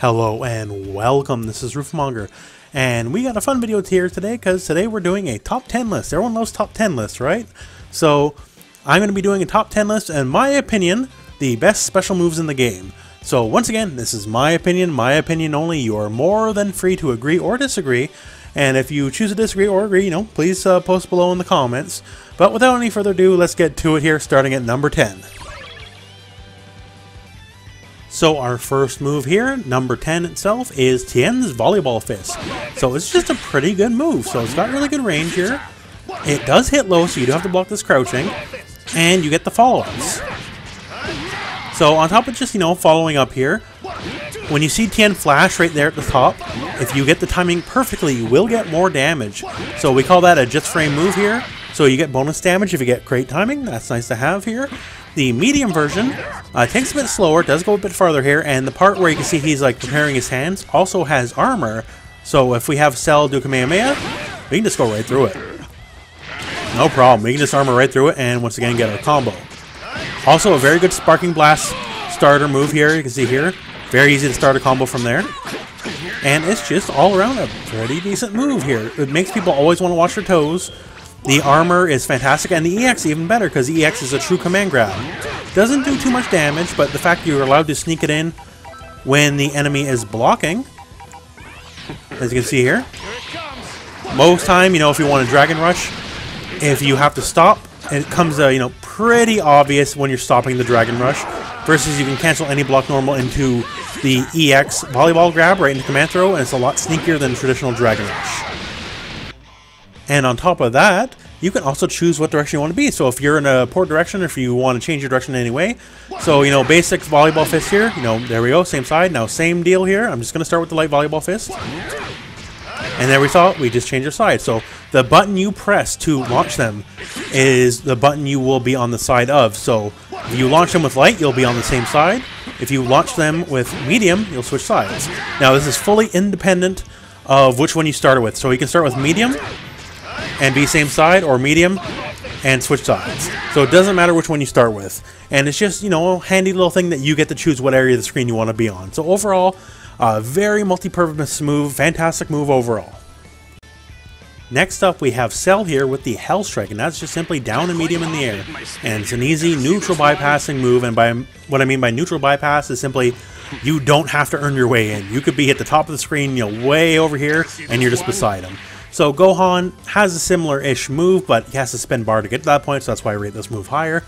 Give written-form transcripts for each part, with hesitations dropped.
Hello and welcome, this is Rooflemonger, and we got a fun video here today because today we're doing a top 10 list. Everyone loves top 10 lists, right? So I'm going to be doing a top 10 list, and my opinion, the best special moves in the game. So once again, this is my opinion only. You are more than free to agree or disagree, and if you choose to disagree or agree, please post below in the comments. But without any further ado, let's get to it here, starting at number 10. So our first move here, number 10 itself, is Tien's Volleyball Fist. So it's just a pretty good move. So it's got really good range here. It does hit low, so you do have to block this crouching. And you get the follow-ups. So on top of just, following up here, when you see Tien flash right there at the top, if you get the timing perfectly, you will get more damage. So we call that a just frame move here. So you get bonus damage if you get great timing. That's nice to have here. The medium version takes a bit slower, does go a bit farther here, and the part where you can see he's like preparing his hands also has armor. So if we have Cell do Kamehameha, we can just go right through it. No problem, we can just armor right through it and once again get our combo. Also a very good Sparking Blast starter move here, you can see here. Very easy to start a combo from there. And it's just all around a pretty decent move here. It makes people always want to watch their toes. The armor is fantastic, and the EX even better, because the EX is a true command grab. Doesn't do too much damage, but the fact you're allowed to sneak it in when the enemy is blocking, as you can see here. Most time, if you want a Dragon Rush, if you have to stop, it comes, pretty obvious when you're stopping the Dragon Rush, versus you can cancel any block normal into the EX volleyball grab right into command throw, and it's a lot sneakier than traditional Dragon Rush. And on top of that, you can also choose what direction you want to be. So if you're in a poor direction, or if you want to change your direction in any way. So, basic volleyball fist here. There we go, same side. Now, same deal here. I'm just going to start with the light volleyball fist. And there we saw it. We just changed our side. So the button you press to launch them is the button you will be on the side of. So if you launch them with light, you'll be on the same side. If you launch them with medium, you'll switch sides. Now, this is fully independent of which one you started with. So you can start with medium and be same side, or medium and switch sides. So it doesn't matter which one you start with. And it's just, a handy little thing that you get to choose what area of the screen you want to be on. So overall, very multi-purpose move, fantastic move overall. Next up, we have Cell here with the Hell Strike, and that's just simply down and medium in the air. And it's an easy neutral bypassing move, and by what I mean by neutral bypass is simply you don't have to earn your way in. You could be at the top of the screen, way over here, and you're just beside him. So Gohan has a similar-ish move, but he has to spend bar to get to that point, so that's why I rate this move higher.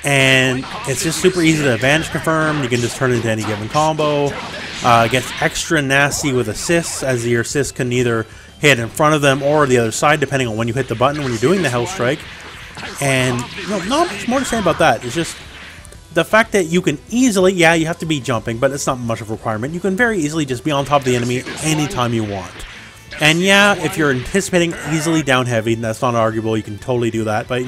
And it's just super easy to advantage confirm. You can just turn it into any given combo. It gets extra nasty with assists, as your assist can either hit in front of them or the other side, depending on when you hit the button when you're doing the Hell Strike. And not much more to say about that. It's just the fact that you can easily, yeah, you have to be jumping, but it's not much of a requirement. You can very easily just be on top of the enemy anytime you want. And yeah, if you're anticipating easily down heavy, that's not arguable, you can totally do that. But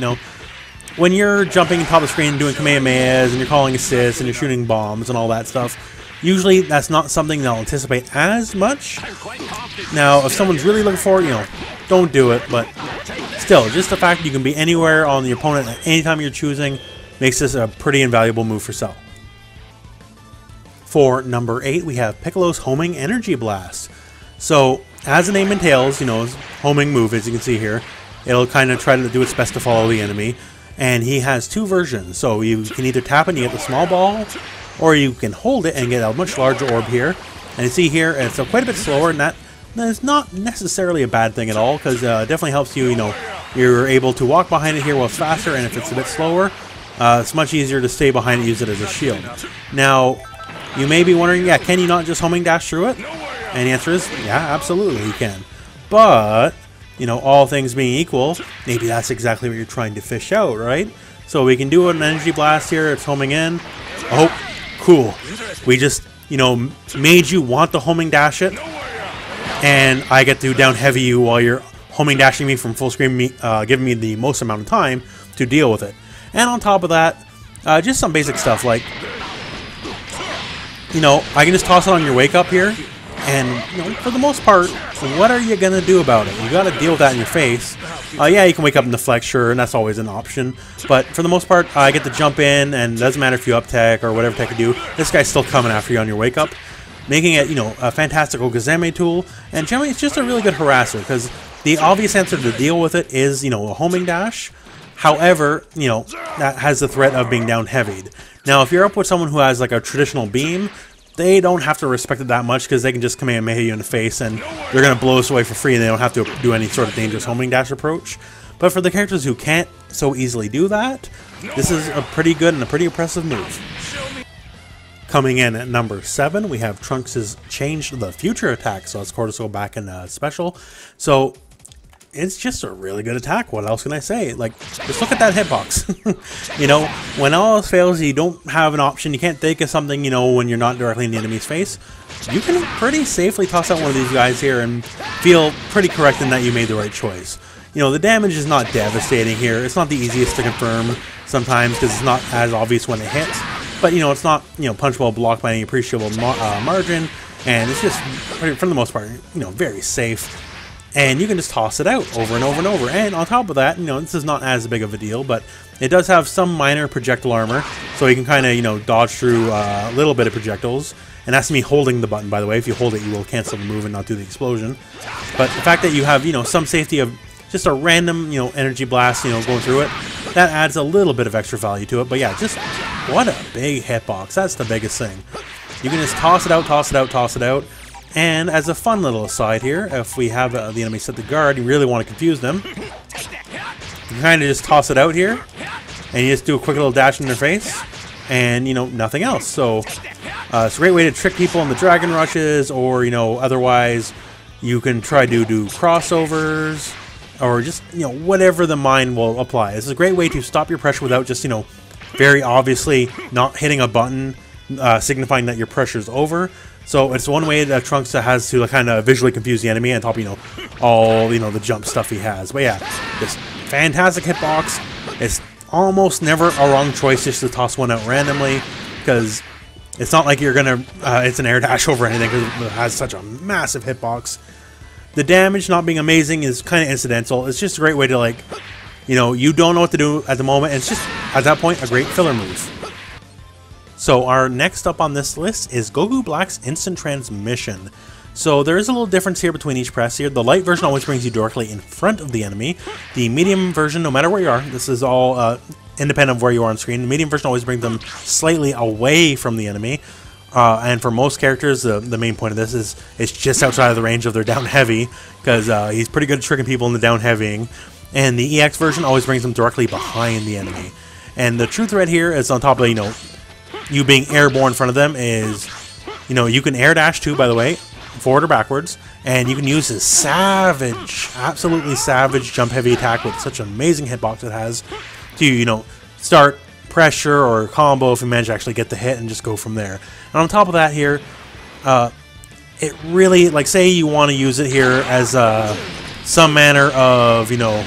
when you're jumping on top of the screen and doing Kamehamehas and you're calling assists and you're shooting bombs and all that stuff, usually that's not something they'll anticipate as much. Now, if someone's really looking for it, don't do it. But still, just the fact that you can be anywhere on the opponent at any time you're choosing makes this a pretty invaluable move for Cell. For number 8, we have Piccolo's Homing Energy Blast. So, as the name entails, his homing move, as you can see here, it'll kind of try to do its best to follow the enemy. And he has two versions. So you can either tap it and you get the small ball, or you can hold it and get a much larger orb here. And you see here, it's quite a bit slower, and that is not necessarily a bad thing at all, because it definitely helps you, you're able to walk behind it here while it's faster, and if it's a bit slower, it's much easier to stay behind it and use it as a shield. Now, you may be wondering, yeah, can you not just homing dash through it? And the answer is, yeah, absolutely you can. But, all things being equal, maybe that's exactly what you're trying to fish out, right? So we can do an energy blast here, it's homing in. Oh, cool. We just, made you want to homing dash it. And I get to down heavy you while you're homing dashing me from full screen, giving me the most amount of time to deal with it. And on top of that, just some basic stuff like, I can just toss it on your wake up here. And, for the most part, what are you going to do about it? You got to deal with that in your face. Yeah, you can wake up and deflect, sure, and that's always an option. But for the most part, I get to jump in, and it doesn't matter if you up tech or whatever tech you do. This guy's still coming after you on your wake up. making it, you know, a fantastic Okazeme tool. And generally, it's just a really good harasser, because the obvious answer to deal with it is, you know, a homing dash. However, you know, that has the threat of being down heavied. Now, if you're up with someone who has like a traditional beam, they don't have to respect it that much, because they can just Kamehameha you in the face and they're going to blow us away for free, and they don't have to do any sort of dangerous homing dash approach. But for the characters who can't so easily do that, this is a pretty good and a pretty impressive move. Coming in at number 7, we have Trunks' Changed the Future attack. So let's go back in special. So it's just a really good attack. What else can I say? Like, just look at that hitbox. You know, when all else fails, you don't have an option. You can't think of something, you know, when you're not directly in the enemy's face. You can pretty safely toss out one of these guys here and feel pretty correct in that you made the right choice. You know, the damage is not devastating here. It's not the easiest to confirm sometimes, because it's not as obvious when it hits. But, you know, it's not, you know, punchable blocked by any appreciable margin. And it's just, for the most part, you know, very safe. And you can just toss it out over and over and over. And on top of that, you know, this is not as big of a deal, but it does have some minor projectile armor. So you can kind of, you know, dodge through a little bit of projectiles. And that's me holding the button, by the way. If you hold it, you will cancel the move and not do the explosion. But the fact that you have, you know, some safety of just a random, you know, energy blast, you know, going through it, that adds a little bit of extra value to it. But yeah, just what a big hitbox. That's the biggest thing. You can just toss it out, toss it out, toss it out. And as a fun little aside here, if we have the enemy set the guard, you really want to confuse them, you kind of just toss it out here, and you just do a quick little dash in their face, and, you know, nothing else. So it's a great way to trick people in the dragon rushes, or, you know, otherwise you can try to do crossovers, or just, you know, whatever the mind will apply. This is a great way to stop your pressure without just, you know, very obviously not hitting a button signifying that your pressure's over. So it's one way that Trunks has to kind of visually confuse the enemy, on top of, you know, all, you know, the jump stuff he has. But yeah, this fantastic hitbox. It's almost never a wrong choice just to toss one out randomly, because it's not like you're gonna it's an air dash over anything, because it has such a massive hitbox. The damage not being amazing is kind of incidental. It's just a great way to, like, you know, you don't know what to do at the moment. It's just, at that point, a great filler move. So our next up on this list is Goku Black's Instant Transmission. So there is a little difference here between each press here. The light version always brings you directly in front of the enemy. The medium version, no matter where you are, this is all independent of where you are on screen. The medium version always brings them slightly away from the enemy. And for most characters, the main point of this is it's just outside of the range of their down heavy, because he's pretty good at tricking people in the down heavying. And the EX version always brings them directly behind the enemy. And the true threat here is, on top of, you know, you being airborne in front of them, is, you know, you can air dash too, by the way, forward or backwards, and you can use this savage, absolutely savage jump heavy attack with such an amazing hitbox it has to, you know, start pressure or combo if you manage to actually get the hit, and just go from there. And on top of that here, it really, like, say you want to use it here as some manner of, you know,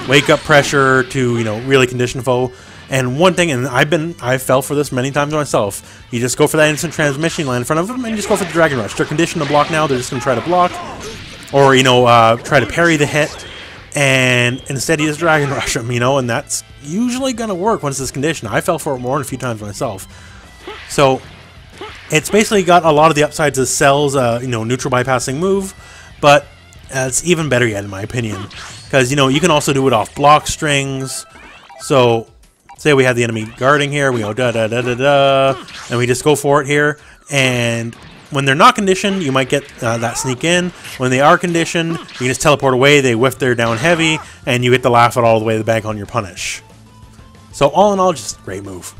wake up pressure to, you know, really condition foe. And one thing, and I fell for this many times myself, you just go for that instant transmission, land in front of them, and you just go for the Dragon Rush. They're conditioned to block now, they're just going to try to block, or, you know, try to parry the hit, and instead you just Dragon Rush them, you know, and that's usually going to work once it's conditioned. I fell for it more than a few times myself. So it's basically got a lot of the upsides of Cell's, you know, neutral bypassing move, but it's even better yet, in my opinion, because, you know, you can also do it off block strings. So say we have the enemy guarding here, we go da-da-da-da-da, and we just go for it here, and when they're not conditioned, you might get that sneak in. When they are conditioned, you can just teleport away, they whiff their down heavy, and you get to laugh it all the way to the bank on your punish. So all in all, just a great move.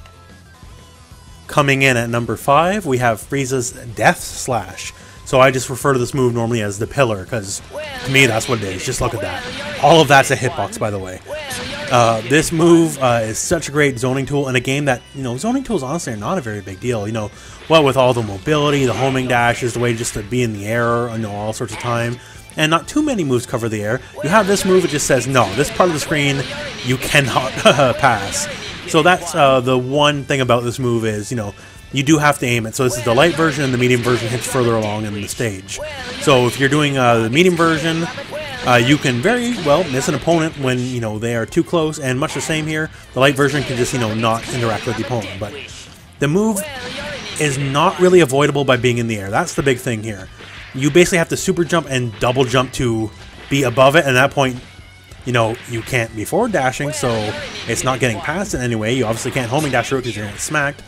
Coming in at number 5, we have Frieza's Death Slash. So I just refer to this move normally as the pillar, because to me that's what it is. Just look at that. All of that's a hitbox, by the way. This move is such a great zoning tool in a game that, you know, zoning tools honestly are not a very big deal. You know, what with all the mobility, the homing dashes, the way just to be in the air, you know, all sorts of time, and not too many moves cover the air. You have this move, it just says, no, this part of the screen you cannot pass. So that's the one thing about this move is, you know, you do have to aim it. So this is the light version, and the medium version hits further along in the stage. So if you're doing the medium version, you can very well miss an opponent when, you know, they are too close, and much the same here. The light version can just, you know, not interact with the opponent. But the move is not really avoidable by being in the air. That's the big thing here. You basically have to super jump and double jump to be above it, and at that point, you know, you can't be forward dashing, so it's not getting past it anyway. You obviously can't homing dash through it because you're getting smacked.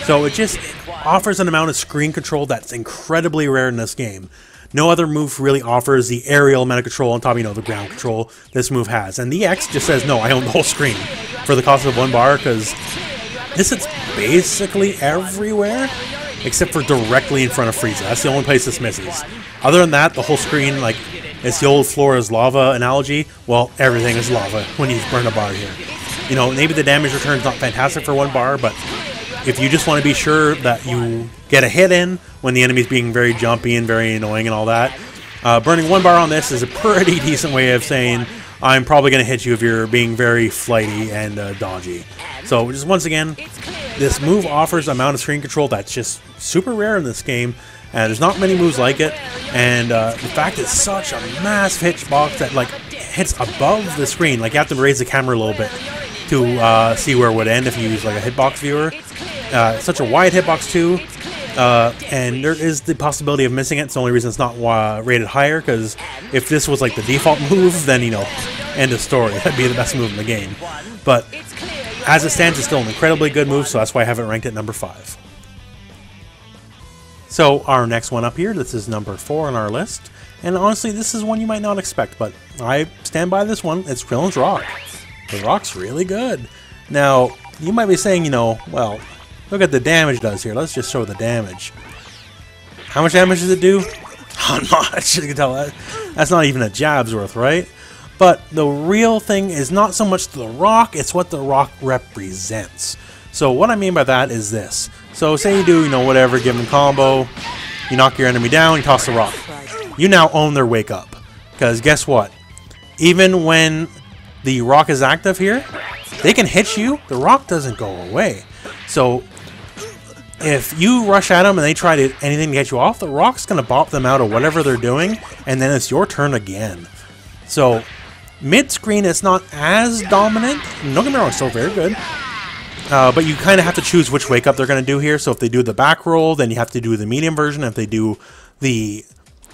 So it just offers an amount of screen control that's incredibly rare in this game. No other move really offers the aerial amount of control on top of, you know, the ground control this move has. And the X just says, no, I own the whole screen for the cost of 1 bar, because this is basically everywhere except for directly in front of Frieza. That's the only place this misses. Other than that, the whole screen, like, it's the old floor is lava analogy. Well, everything is lava when you burn a bar here. You know, maybe the damage return's not fantastic for 1 bar, but if you just want to be sure that you get a hit in when the enemy's being very jumpy and very annoying and all that, burning 1 bar on this is a pretty decent way of saying, I'm probably going to hit you if you're being very flighty and dodgy. So, just once again, this move offers an amount of screen control that's just super rare in this game. And there's not many moves like it, and the fact it's such a massive hitbox that like hits above the screen, like you have to raise the camera a little bit to see where it would end if you use like a hitbox viewer. It's such a wide hitbox too, and there is the possibility of missing it. It's the only reason it's not rated higher, because if this was like the default move, then, you know, end of story. That'd be the best move in the game. But as it stands, it's still an incredibly good move, so that's why I have it ranked at number 5. So our next one up here, this is number 4 on our list, and honestly this is one you might not expect, but I stand by this one. It's Krillin's Rock. The Rock's really good. Now, you might be saying, you know, well, look at the damage it does here. Let's just show the damage. How much damage does it do? Not much. You can tell that's not even a jab's worth, right? But the real thing is not so much the Rock, it's what the Rock represents. So what I mean by that is this. So say you do, you know, whatever, give them combo, you knock your enemy down, you toss the Rock. You now own their wake up. Because guess what? Even when the Rock is active here, they can hit you, the Rock doesn't go away. So if you rush at them and they try to anything to get you off, the Rock's going to bop them out of whatever they're doing, and then it's your turn again. So mid-screen it's not as dominant. Don't get me wrong, it's still very good. But you kind of have to choose which wake up they're going to do here. So if they do the back roll, then you have to do the medium version. If they do the,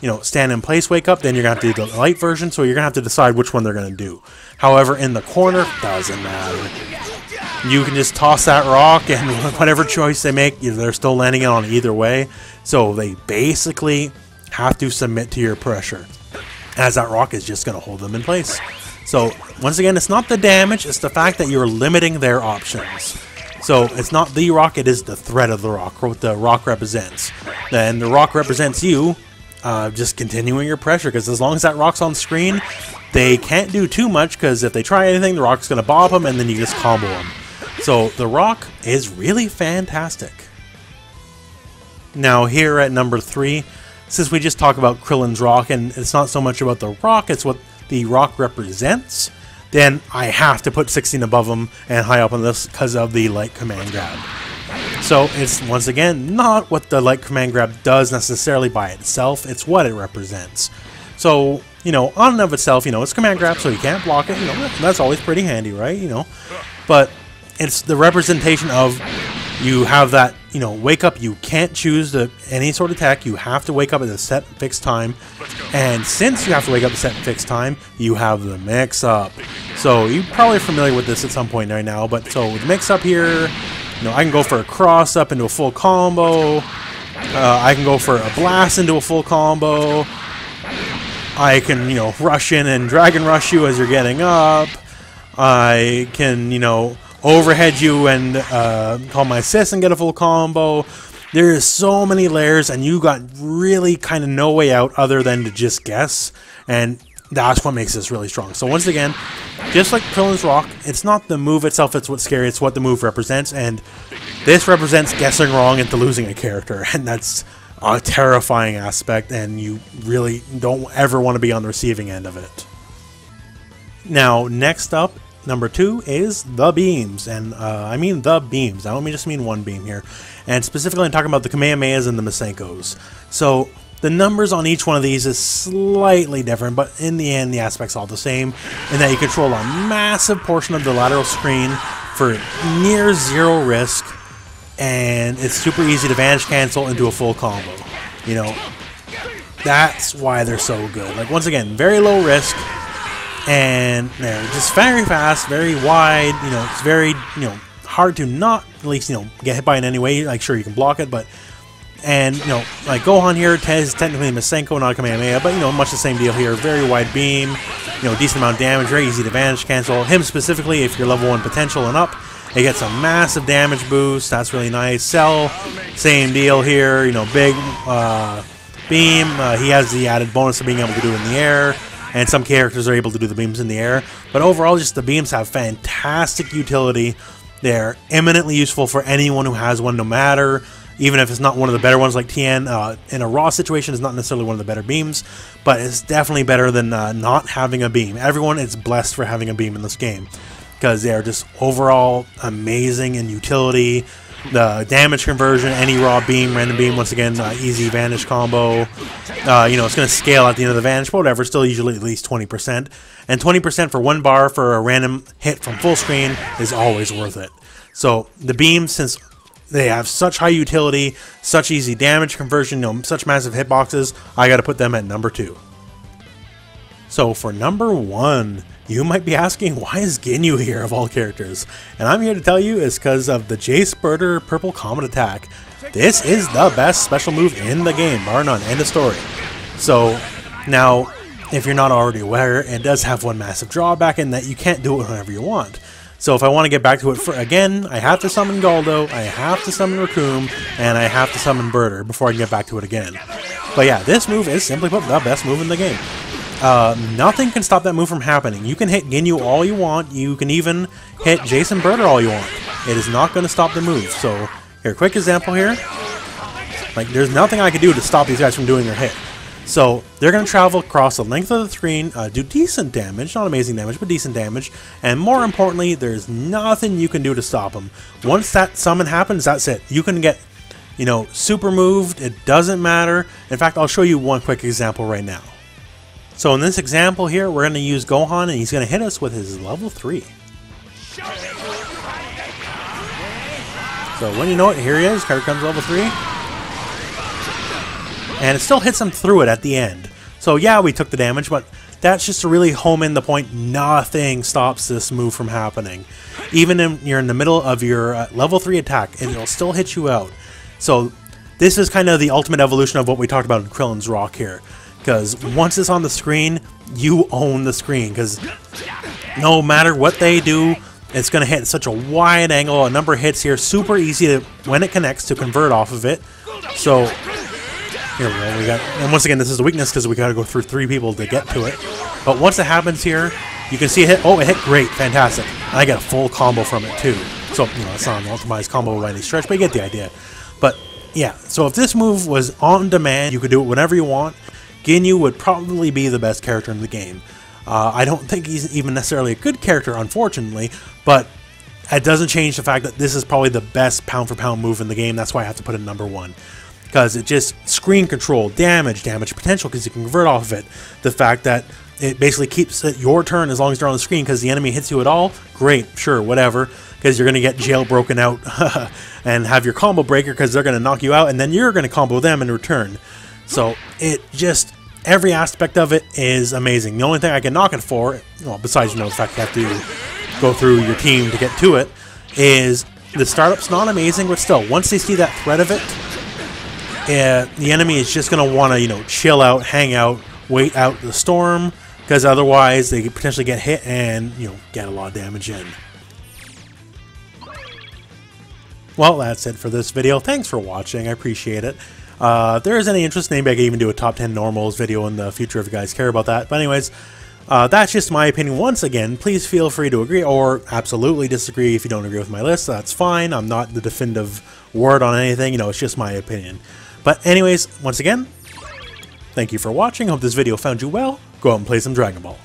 you know, stand in place wake up, then you're going to have to do the light version. So you're going to have to decide which one they're going to do. However, in the corner, doesn't matter. You can just toss that Rock, and whatever choice they make, they're still landing it on either way. So they basically have to submit to your pressure, as that Rock is just going to hold them in place. So once again, it's not the damage, it's the fact that you're limiting their options. So it's not the Rock, it is the threat of the Rock, or what the Rock represents. Then the Rock represents you, just continuing your pressure, because as long as that Rock's on screen, they can't do too much, because if they try anything, the Rock's going to bob them, and then you just combo them. So the Rock is really fantastic. Now here at number 3, since we just talked about Krillin's Rock, and it's not so much about the Rock, it's what the Rock represents, then I have to put 16 above them and high up on this because of the light command grab. So it's, once again, not what the light command grab does necessarily by itself, it's what it represents. So, you know, on and of itself, you know, it's command grab, so you can't block it, you know, that's always pretty handy, right, you know. But it's the representation of, you have that, you know, wake up, you can't choose any sort of attack, you have to wake up at a set fixed time, and since you have to wake up at a set fixed time, you have the mix up. So you're probably familiar with this at some point right now, but so with the mix up here, you know, I can go for a cross up into a full combo, I can go for a blast into a full combo, I can, you know, rush in and dragon rush you as you're getting up, I can, you know, overhead you and call my assist and get a full combo. There's so many layers, and you got really kind of no way out other than to just guess, and that's what makes this really strong. So once again, just like Krillin's Rock, it's not the move itself that's what's scary, it's what the move represents, and this represents guessing wrong into losing a character, and that's a terrifying aspect, and you really don't ever want to be on the receiving end of it. Now, next up, number 2 is the beams, and I mean the beams. I don't just mean one beam here, and specifically I'm talking about the Kamehamehas and the Masenkos. So the numbers on each one of these is slightly different, but in the end the aspect's all the same, in that you control a massive portion of the lateral screen for near zero risk, and it's super easy to vanish cancel into a full combo. You know, that's why they're so good. Like, once again, very low risk, and they're just very fast, very wide. You know, it's very, you know, hard to not at least, you know, get hit by in any way. Like, sure, you can block it, but, and, you know, like Gohan here is technically Masenko, not a Kamehameha, but, you know, much the same deal here. Very wide beam, you know, decent amount of damage, very easy to vanish cancel. Him specifically, if you're level 1 potential and up, it gets a massive damage boost. That's really nice. Cell, same deal here, you know, big beam. He has the added bonus of being able to do it in the air, and some characters are able to do the beams in the air. But overall, just the beams have fantastic utility. They're eminently useful for anyone who has one, no matter, even if it's not one of the better ones like Tien. In a raw situation, it's not necessarily one of the better beams, but it's definitely better than not having a beam. Everyone is blessed for having a beam in this game, because they are just overall amazing in utility. The damage conversion, any raw beam, random beam, once again, easy vanish combo. You know, it's going to scale at the end of the vanish, but whatever, still usually at least 20%. And 20% for 1 bar for a random hit from full screen is always worth it. So the beams, since they have such high utility, such easy damage conversion, you know, such massive hitboxes, I got to put them at number 2. So for number 1, you might be asking, why is Ginyu here of all characters? And I'm here to tell you it's because of the Jace Birder Purple Comet Attack. This is the best special move in the game, bar none, end of story. So, now, if you're not already aware, it does have one massive drawback in that you can't do it whenever you want. So if I want to get back to it again, I have to summon Galdo, I have to summon Raccoon, and I have to summon Birder before I can get back to it again. But yeah, this move is simply put the best move in the game. Nothing can stop that move from happening. You can hit Ginyu all you want. You can even hit Jason Birder all you want. It is not going to stop the move. So, here, quick example here. Like, there's nothing I can do to stop these guys from doing their hit. So, they're going to travel across the length of the screen, do decent damage. Not amazing damage, but decent damage. And more importantly, there's nothing you can do to stop them. Once that summon happens, that's it. You can get, you know, super moved. It doesn't matter. In fact, I'll show you one quick example right now. So in this example here, we're going to use Gohan, and he's going to hit us with his level 3. So when you know it, here he is, here comes level 3. And it still hits him through it at the end. So yeah, we took the damage, but that's just to really home in the point. Nothing stops this move from happening. Even if you're in the middle of your level 3 attack, it'll still hit you out. So this is kind of the ultimate evolution of what we talked about in Krillin's Rock here. Because once it's on the screen, you own the screen. Because no matter what they do, it's going to hit such a wide angle, a number of hits here, super easy to, when it connects, to convert off of it. So, here we go. We got, and once again, this is the weakness because we got to go through 3 people to get to it. But once it happens here, you can see it hit. Oh, it hit great. Fantastic. And I get a full combo from it, too. So, you know, it's not an optimized combo by any stretch, but you get the idea. But, yeah, so if this move was on demand, you could do it whenever you want. Ginyu would probably be the best character in the game. I don't think he's even necessarily a good character, unfortunately, but it doesn't change the fact that this is probably the best pound-for-pound move in the game. That's why I have to put it number 1. Because it just, screen control, damage potential, because you can convert off of it. The fact that it basically keeps it your turn as long as they're on the screen, because the enemy hits you at all, great, sure, whatever, because you're going to get jailbroken out and have your combo breaker, because they're going to knock you out, and then you're going to combo them in return. So it just, every aspect of it is amazing. The only thing I can knock it for, well, besides, you know, the fact you have to go through your team to get to it, is the startup's not amazing, but still, once they see that threat of it, the enemy is just going to want to, you know, chill out, hang out, wait out the storm, because otherwise they could potentially get hit and, you know, get a lot of damage in. Well, that's it for this video. Thanks for watching. I appreciate it. If there is any interest, maybe I could even do a top 10 normals video in the future if you guys care about that. But anyways, that's just my opinion. Once again, please feel free to agree or absolutely disagree if you don't agree with my list. That's fine. I'm not the definitive word on anything. You know, it's just my opinion. But anyways, once again, thank you for watching. Hope this video found you well. Go out and play some Dragon Ball.